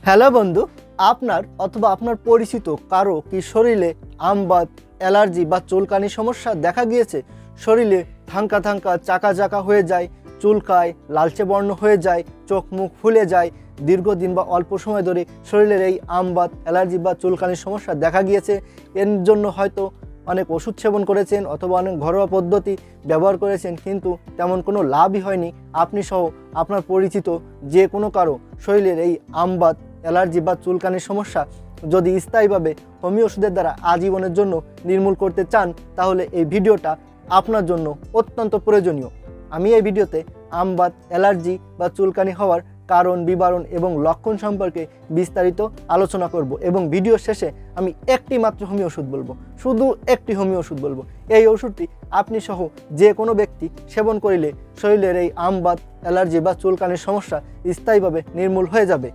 Hello বন্ধু, আপনার অথবা আপনার পরিচিত কারো কি শরীরে আমবাত, অ্যালার্জি বা চুলকানি সমস্যা দেখা গিয়েছে? শরীরে থাঙ্কা থাঙ্কা চাকা চাকা হয়ে যায়, চুলকায়, লালচে বর্ণ হয়ে যায়, চোখ মুখ ফুলে যায়, দীর্ঘদিন বা অল্প সময় ধরে শরীরের এই আমবাত, অ্যালার্জি বা চুলকানির সমস্যা দেখা গিয়েছে। এর জন্য হয়তো অনেক ওষুধ সেবন করেছেন অথবা অনেক ঘরোয়া পদ্ধতি ব্যবহার করেছেন, কিন্তু তেমন কোনো লাভই হয়নি। আপনি সহ আপনার পরিচিত যে কোনো কারো শরীরের এই আমবাত, অ্যালার্জি বা চুলকানির সমস্যা যদি স্থায়ীভাবে হোমিও ওষুধের দ্বারা আজীবনের জন্য নির্মূল করতে চান, তাহলে এই ভিডিওটা আপনার জন্য অত্যন্ত প্রয়োজনীয়। আমি এই ভিডিওতে আমবাত, অ্যালার্জি বা চুলকানি হওয়ার কারণ, বিবরণ এবং লক্ষণ সম্পর্কে বিস্তারিত আলোচনা করব এবং ভিডিও শেষে আমি একটি মাত্র হোমিও ওষুধ বলবো, শুধু একটি হোমিও ওষুধ বলবো। এই ওষুধটি আপনি সহ যে কোনো ব্যক্তি সেবন করিলে শরীরের এই আমবাত, অ্যালার্জি বা চুলকানির সমস্যা স্থায়ীভাবে নির্মূল হয়ে যাবে।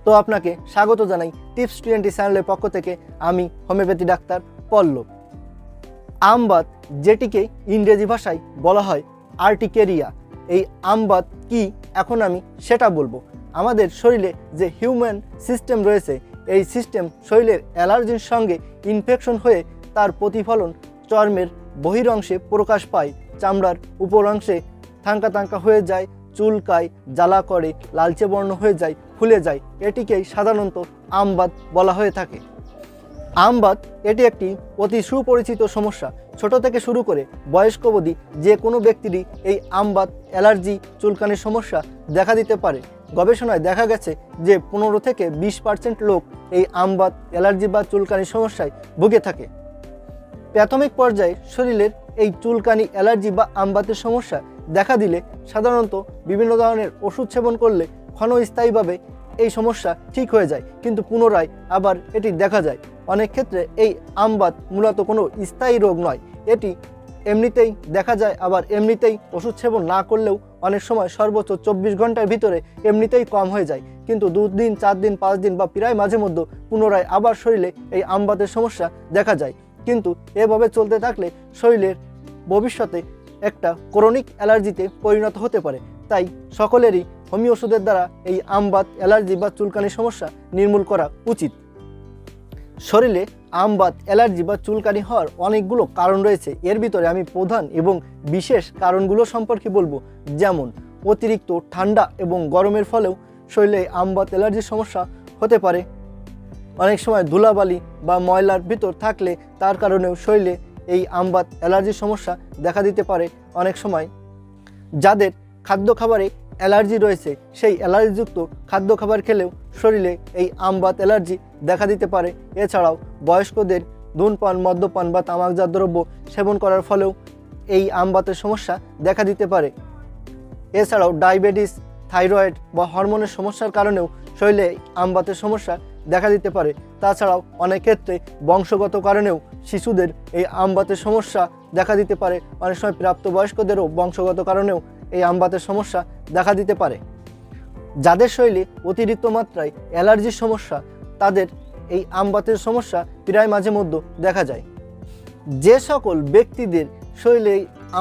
তো আপনাকে স্বাগত জানাই টিপস 20 চ্যানেলের পক্ষ থেকে। আমি হোমিওপ্যাথি ডাক্তার পল্লব। আমবাত, যেটিকে ইংরেজি ভাষায় বলা হয় আর্টিকেরিয়া, এই আমবাত কি এখন আমি সেটা বলবো। আমাদের শরীরে যে হিউম্যান সিস্টেম রয়েছে, এই সিস্টেম শরীরের অ্যালার্জির সঙ্গে ইনফেকশন হয়ে তার প্রতিফলন চর্মের বহিরংশে প্রকাশ পায়। চামড়ার উপর অংশে থাঙ্কা থাঙ্কা হয়ে যায়, চুলকায়, জ্বালা করে, লালচে বর্ণ হয়ে যায়, ফুলে যায়। এটিকেই সাধারণত আমবাত বলা হয়ে থাকে। আমবাত এটি একটি অতি সুপরিচিত সমস্যা। ছোট থেকে শুরু করে বয়স্ক অবধি যে কোনো ব্যক্তিরই এই আমবাত, অ্যালার্জি, চুলকানির সমস্যা দেখা দিতে পারে। গবেষণায় দেখা গেছে যে 15 থেকে 20% লোক এই আমবাত, অ্যালার্জি বা চুলকানির সমস্যায় ভুগে থাকে। প্রাথমিক পর্যায়ে শরীরের এই চুলকানি, অ্যালার্জি বা আমবাতের সমস্যা দেখা দিলে সাধারণত বিভিন্ন ধরনের ওষুধ সেবন করলে ক্ষণস্থায়ীভাবে এই সমস্যা ঠিক হয়ে যায়, কিন্তু পুনরায় আবার এটি দেখা যায়। অনেক ক্ষেত্রে এই আমবাত মূলত কোনো স্থায়ী রোগ নয়, এটি এমনিতেই দেখা যায়, আবার এমনিতেই ওষুধ সেবন না করলেও অনেক সময় সর্বোচ্চ 24 ঘন্টার ভিতরে এমনিতেই কম হয়ে যায়, কিন্তু 2 দিন, 4 দিন, 5 দিন বা প্রায় মাঝে মধ্যে পুনরায় আবার শরীরে এই আমবাতের সমস্যা দেখা যায়। কিন্তু এভাবে চলতে থাকলে শরীরের ভবিষ্যতে একটা ক্রনিক অ্যালার্জিতে পরিণত হতে পারে। তাই সকলেরই হোমিও ওষুধের দ্বারা এই আমবাত, অ্যালার্জি বা চুলকানির সমস্যা নির্মূল করা উচিত। শরীরে আমবাত, অ্যালার্জি বা চুলকানি হওয়ার অনেকগুলো কারণ রয়েছে। এর ভিতরে আমি প্রধান এবং বিশেষ কারণগুলো সম্পর্কে বলবো। যেমন অতিরিক্ত ঠান্ডা এবং গরমের ফলেও শরীরে আমবাত, অ্যালার্জির সমস্যা হতে পারে। অনেক সময় ধুলাবালি বা ময়লার ভিতর থাকলে তার কারণেও শরীরে এই আমবাত, অ্যালার্জির সমস্যা দেখা দিতে পারে। অনেক সময় যাদের খাদ্য খাবারে অ্যালার্জি রয়েছে, সেই অ্যালার্জিযুক্ত খাদ্য খাবার খেলেও শরীরে এই আমবাত, অ্যালার্জি দেখা দিতে পারে। এছাড়াও বয়স্কদের ধূমপান, মদ্যপান বা তামাকজাত দ্রব্য সেবন করার ফলেও এই আমবাতের সমস্যা দেখা দিতে পারে। এছাড়াও ডায়াবেটিস, থাইরয়েড বা হরমোনের সমস্যার কারণেও শরীরে আমবাতের সমস্যা দেখা দিতে পারে। তাছাড়াও অনেক ক্ষেত্রে বংশগত কারণেও শিশুদের এই আমবাতের সমস্যা দেখা দিতে পারে। অনেক সময় প্রাপ্তবয়স্কদেরও বংশগত কারণেও এই আমবাতের সমস্যা দেখা দিতে পারে। যাদের শরীরে অতিরিক্ত মাত্রায় অ্যালার্জির সমস্যা, তাদের এই আমবাতের সমস্যা প্রায় মাঝে মধ্যে দেখা যায়। যে সকল ব্যক্তিদের শরীরে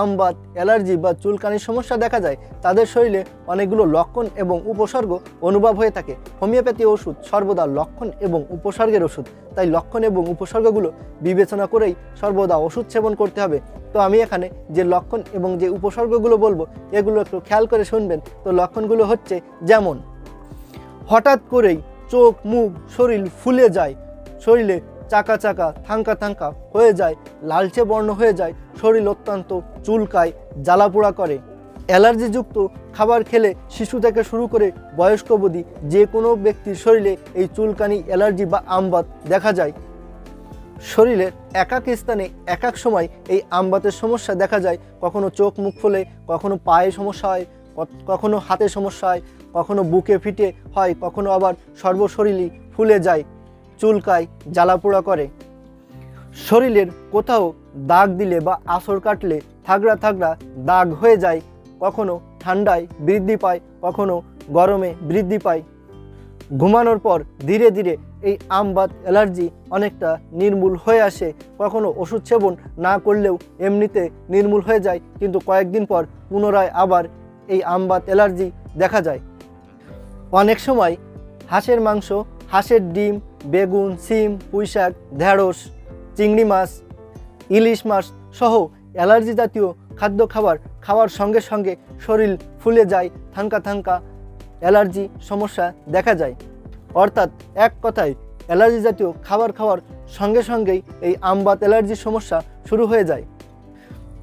আমবাত, অ্যালার্জি বা চুলকানির সমস্যা দেখা যায়, তাদের শরীরে অনেকগুলো লক্ষণ এবং উপসর্গ অনুভব হয়ে থাকে। হোমিওপ্যাথি ওষুধ সর্বদা লক্ষণ এবং উপসর্গের ওষুধ, তাই লক্ষণ এবং উপসর্গগুলো বিবেচনা করেই সর্বদা ওষুধ সেবন করতে হবে। তো আমি এখানে যে লক্ষণ এবং যে উপসর্গগুলো বলবো, এগুলো একটু খেয়াল করে শুনবেন। তো লক্ষণগুলো হচ্ছে, যেমন হঠাৎ করেই চোখ, মুখ, শরীর ফুলে যায়, শরীরে চাকা চাকা, থাঙ্কা থাঙ্কা হয়ে যায়, লালচে বর্ণ হয়ে যায়, শরীর অত্যন্ত চুলকায়, জ্বালাপোড়া করে। অ্যালার্জিযুক্ত খাবার খেলে শিশু থেকে শুরু করে বয়স্ক অবধি যে কোনো ব্যক্তির শরীরে এই চুলকানি, অ্যালার্জি বা আমবাত দেখা যায়। শরীরের এক এক স্থানে এক এক সময় এই আমবাতের সমস্যা দেখা যায়। কখনো চোখ মুখ ফুলে, কখনো পায়ে সমস্যা হয়, কখনো হাতে সমস্যা হয়, কখনো বুকে ফিটে হয়, কখনো আবার সর্বশরীরই ফুলে যায়, চুলকায়, জ্বালাপোড়া করে। শরীরের কোথাও দাগ দিলে বা আঁচড় কাটলে থাগড়া থাগড়া দাগ হয়ে যায়। কখনো ঠান্ডায় বৃদ্ধি পায়, কখনো গরমে বৃদ্ধি পায়। ঘুমানোর পর ধীরে ধীরে এই আমবাত, অ্যালার্জি অনেকটা নির্মূল হয়ে আসে। কখনো ওষুধ সেবন না করলেও এমনিতে নির্মূল হয়ে যায়, কিন্তু কয়েকদিন পর পুনরায় আবার এই আমবাত, অ্যালার্জি দেখা যায়। অনেক সময় হাঁসের মাংস, হাঁসের ডিম, বেগুন, সিম, পুঁইশাক, ঢেঁড়স, চিংড়ি মাছ, ইলিশ মাছ সহ অ্যালার্জি জাতীয় খাদ্য খাওয়ার সঙ্গে সঙ্গে শরীর ফুলে যায়, থাঙ্কা অ্যালার্জি সমস্যা দেখা যায়। অর্থাৎ এক কথায় অ্যালার্জি জাতীয় খাবার খাওয়ার সঙ্গে সঙ্গেই এই আমবাত অ্যালার্জির সমস্যা শুরু হয়ে যায়।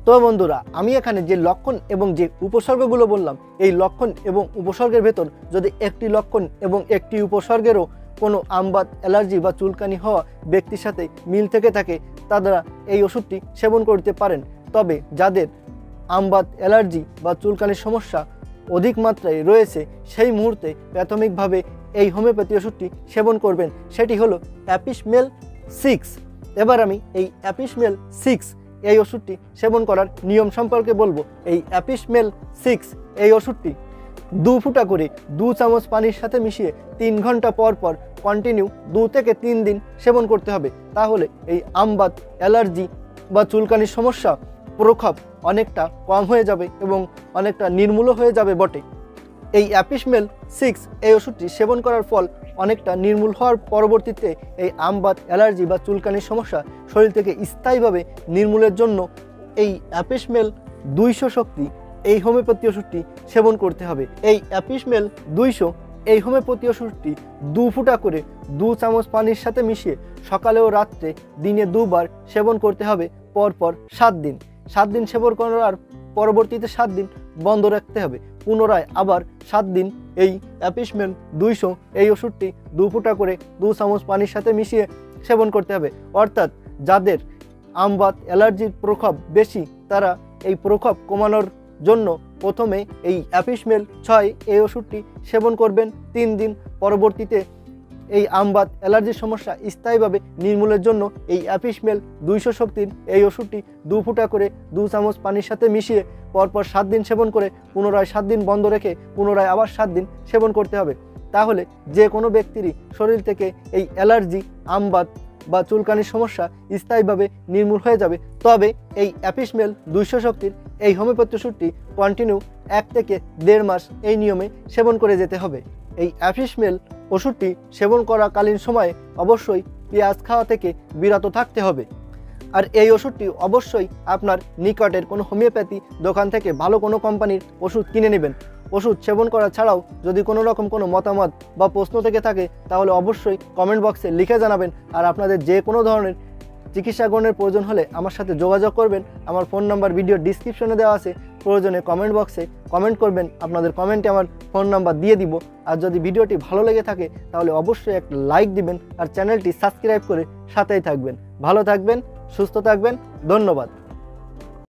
তো বন্ধুরা, আমি এখানে যে লক্ষণ এবং যে উপসর্গগুলো বললাম, এই লক্ষণ এবং উপসর্গের ভেতর যদি একটি লক্ষণ এবং একটি উপসর্গেরও কোনো আমবাত অ্যালার্জি বা চুলকানি হওয়া ব্যক্তির সাথে মিল থেকে থাকে, তারা এই ওষুধটি সেবন করতে পারেন। তবে যাদের আমবাত অ্যালার্জি বা চুলকানির সমস্যা অধিক মাত্রায় রয়েছে, সেই মুহূর্তে প্রাথমিকভাবে এই হোমিওপ্যাথি ওষুধটি সেবন করবেন, সেটি হলো অ্যাপিসমেল 6। এবার আমি এই অ্যাপিসমেল 6 এই ওষুধটি সেবন করার নিয়ম সম্পর্কে বলবো। এই অ্যাপিসমেল 6 এই ওষুধটি 2 ফুটা করে 2 চামচ পানির সাথে মিশিয়ে 3 ঘন্টা পর পর কন্টিনিউ 2 থেকে 3 দিন সেবন করতে হবে। তাহলে এই আমবাত অ্যালার্জি বা চুলকানির সমস্যা প্রকোপ অনেকটা কম হয়ে যাবে এবং অনেকটা নির্মূল হয়ে যাবে বটে। এই অ্যাপিসমেল 6 এই ওষুধটি সেবন করার ফল অনেকটা নির্মূল হওয়ার পরবর্তীতে এই আমবাত অ্যালার্জি বা চুলকানির সমস্যা শরীর থেকে স্থায়ীভাবে নির্মূলের জন্য এই অ্যাপিসমেল 200 শক্তি এই হোমিওপ্যাথি ওষুধটি সেবন করতে হবে। এই অ্যাপিসমেল 200 এই হোমিওপ্যাথি ওষুধটি 2 ফুটা করে 2 চামচ পানির সাথে মিশিয়ে সকালে ও রাত্রে দিনে 2 বার সেবন করতে হবে পরপর 7 দিন। 7 দিন সেবন করার পরবর্তীতে 7 দিন বন্ধ রাখতে হবে। পুনরায় আবার 7 দিন এই অ্যাপিসমেল 200 এই ওষুধটি 2 ফুটা করে 2 চামচ পানির সাথে মিশিয়ে সেবন করতে হবে। অর্থাৎ যাদের আমবাত অ্যালার্জির প্রকোপ বেশি, তারা এই প্রকোপ কমানোর জন্য প্রথমে এই অ্যাপিসমেল 6 এই ওষুধটি সেবন করবেন 3 দিন। পরবর্তীতে এই আমবাত অ্যালার্জির সমস্যা স্থায়ীভাবে নির্মূলের জন্য এই অ্যাপিসমেল 200 শক্তির এই ওষুধটি 2 ফুটা করে 2 চামচ পানির সাথে মিশিয়ে পরপর 7 দিন সেবন করে পুনরায় 7 দিন বন্ধ রেখে পুনরায় আবার 7 দিন সেবন করতে হবে। তাহলে যে কোনো ব্যক্তিরই শরীর থেকে এই অ্যালার্জি, আমবাত বা চুলকানির সমস্যা স্থায়ীভাবে নির্মূল হয়ে যাবে। তবে এই অ্যাপিসমেল 200 শক্তির এই হোমিওপ্যাথি ওষুধটি কন্টিনিউ 1 থেকে 1.5 মাস এই নিয়মে সেবন করে যেতে হবে। এই অ্যাপিসমেল ওষুধটি সেবন করাকালীন সময়ে অবশ্যই পেঁয়াজ খাওয়া থেকে বিরত থাকতে হবে। আর এই ওষুধটি অবশ্যই আপনার নিকটের কোনো হোমিওপ্যাথি দোকান থেকে ভালো কোনো কোম্পানির ওষুধ কিনে নেবেন। ওষুধ সেবন করা ছাড়াও যদি কোনো রকম কোনো মতামত বা প্রশ্ন থেকে থাকে, তাহলে অবশ্যই কমেন্ট বক্সে লিখে জানাবেন। আর আপনাদের যে কোনো ধরনের চিকিৎসা গ্রহণের প্রয়োজন হলে আমার সাথে যোগাযোগ করবেন। আমার ফোন নাম্বার ভিডিও ডিসক্রিপশনে দেওয়া আছে, প্রয়োজনে কমেন্ট বক্সে কমেন্ট করবেন, আপনাদের কমেন্টে আমার ফোন নাম্বার দিয়ে দিব। আর যদি ভিডিওটি ভালো লেগে থাকে তাহলে অবশ্যই একটা লাইক দিবেন আর চ্যানেলটি সাবস্ক্রাইব করে সাথেই থাকবেন। ভালো থাকবেন, সুস্থ থাকবেন, ধন্যবাদ।